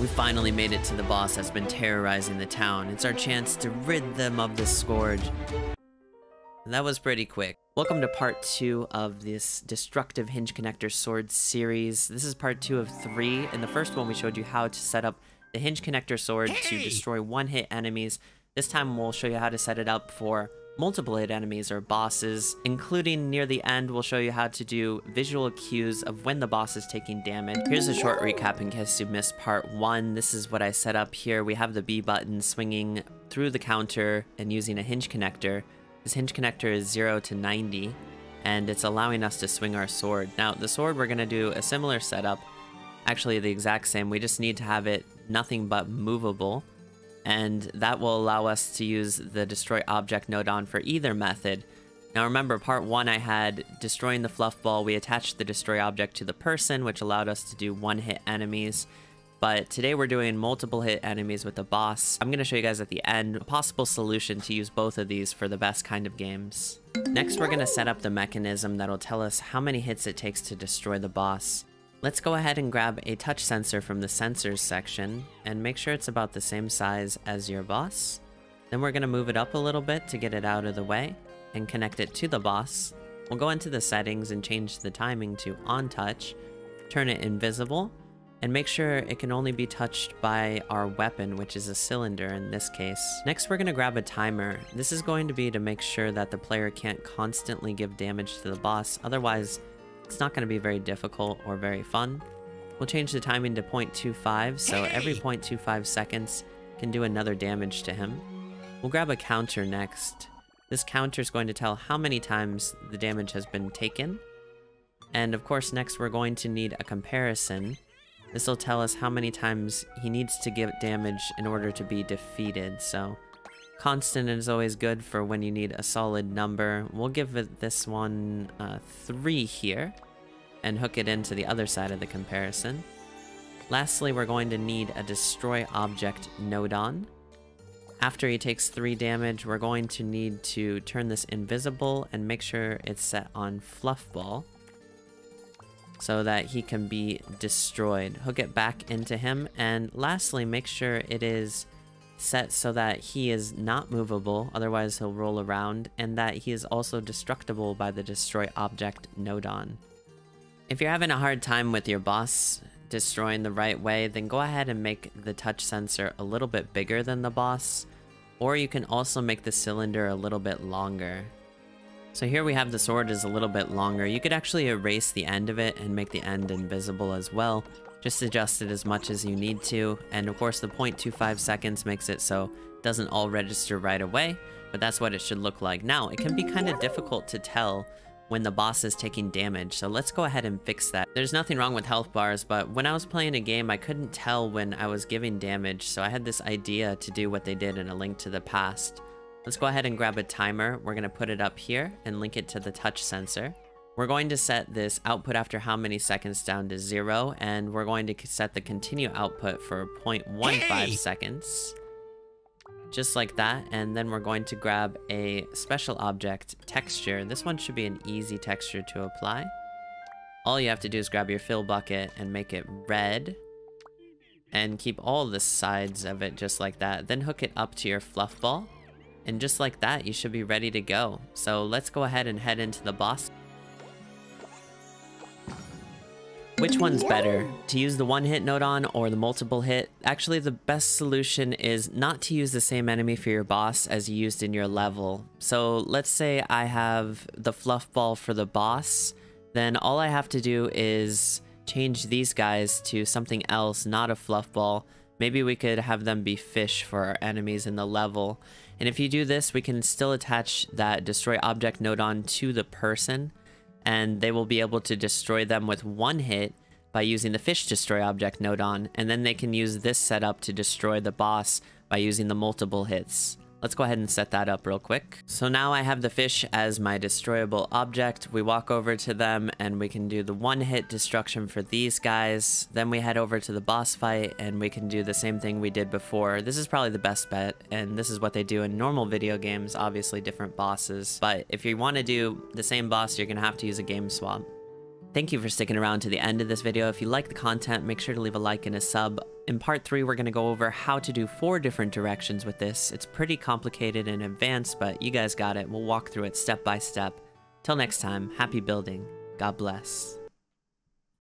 We finally made it to the boss that's been terrorizing the town. It's our chance to rid them of this scourge. And that was pretty quick. Welcome to part 2 of this destructive hinge connector sword series. This is part 2 of 3. In the first one, we showed you how to set up the hinge connector sword to destroy one-hit enemies. This time, we'll show you how to set it up for multiple hit enemies or bosses, including near the end we'll show you how to do visual cues of when the boss is taking damage. Here's a short recap in case you missed part 1. This is what I set up here. We have the B button swinging through the counter and using a hinge connector. This hinge connector is 0 to 90 and it's allowing us to swing our sword. Now the sword, we're going to do a similar setup, actually the exact same. We just need to have it nothing but movable, and that will allow us to use the destroy object Nodon for either method. Now remember, part 1 I had destroying the fluff ball. We attached the destroy object to the person, which allowed us to do one-hit enemies. But today we're doing multiple hit enemies with the boss. I'm going to show you guys at the end a possible solution to use both of these for the best kind of games. Next, we're going to set up the mechanism that'll tell us how many hits it takes to destroy the boss. Let's go ahead and grab a touch sensor from the sensors section and make sure it's about the same size as your boss. Then we're going to move it up a little bit to get it out of the way and connect it to the boss. We'll go into the settings and change the timing to on touch, turn it invisible, and make sure it can only be touched by our weapon, which is a cylinder in this case. Next, we're going to grab a timer. This is going to be to make sure that the player can't constantly give damage to the boss, otherwise it's not going to be very difficult or very fun. We'll change the timing to 0.25, so every 0.25 seconds can do another damage to him. We'll grab a counter next. This counter is going to tell how many times the damage has been taken. And of course, next we're going to need a comparison. This will tell us how many times he needs to give damage in order to be defeated, so constant is always good for when you need a solid number. We'll give it this one 3 here and hook it into the other side of the comparison. Lastly, we're going to need a destroy object Nodon. After he takes 3 damage, we're going to need to turn this invisible and make sure it's set on fluff ball so that he can be destroyed. Hook it back into him, and lastly, make sure it is set so that he is not movable, otherwise he'll roll around, and that he is also destructible by the destroy object Nodon. If you're having a hard time with your boss destroying the right way, then go ahead and make the touch sensor a little bit bigger than the boss, or you can also make the cylinder a little bit longer. So here we have the sword is a little bit longer. You could actually erase the end of it and make the end invisible as well. Just adjust it as much as you need to, and of course the 0.25 seconds makes it so it doesn't all register right away, but that's what it should look like. Now, it can be kind of difficult to tell when the boss is taking damage, so let's go ahead and fix that. There's nothing wrong with health bars, but when I was playing a game, I couldn't tell when I was giving damage, so I had this idea to do what they did in A Link to the Past. Let's go ahead and grab a timer. We're going to put it up here and link it to the touch sensor. We're going to set this output after how many seconds down to 0, and we're going to set the continue output for 0.15 seconds. Just like that, and then we're going to grab a special object texture. This one should be an easy texture to apply. All you have to do is grab your fill bucket and make it red, and keep all the sides of it just like that. Then hook it up to your fluff ball, and just like that, you should be ready to go. So let's go ahead and head into the boss. Which one's better, to use the one-hit Nodon or the multiple hit? Actually, the best solution is not to use the same enemy for your boss as you used in your level. So let's say I have the fluff ball for the boss, then all I have to do is change these guys to something else, not a fluff ball. Maybe we could have them be fish for our enemies in the level. And if you do this, we can still attach that destroy object Nodon to the person, and they will be able to destroy them with one hit by using the fish destroy object Nodon, and then they can use this setup to destroy the boss by using the multiple hits. Let's go ahead and set that up real quick. So now I have the fish as my destroyable object. We walk over to them and we can do the one-hit destruction for these guys. Then we head over to the boss fight and we can do the same thing we did before. This is probably the best bet, and this is what they do in normal video games, obviously different bosses. But if you want to do the same boss, you're going to have to use a game swap. Thank you for sticking around to the end of this video. If you like the content, make sure to leave a like and a sub. In part 3, we're going to go over how to do 4 different directions with this. It's pretty complicated and advanced, but you guys got it. We'll walk through it step by step. Till next time, happy building. God bless.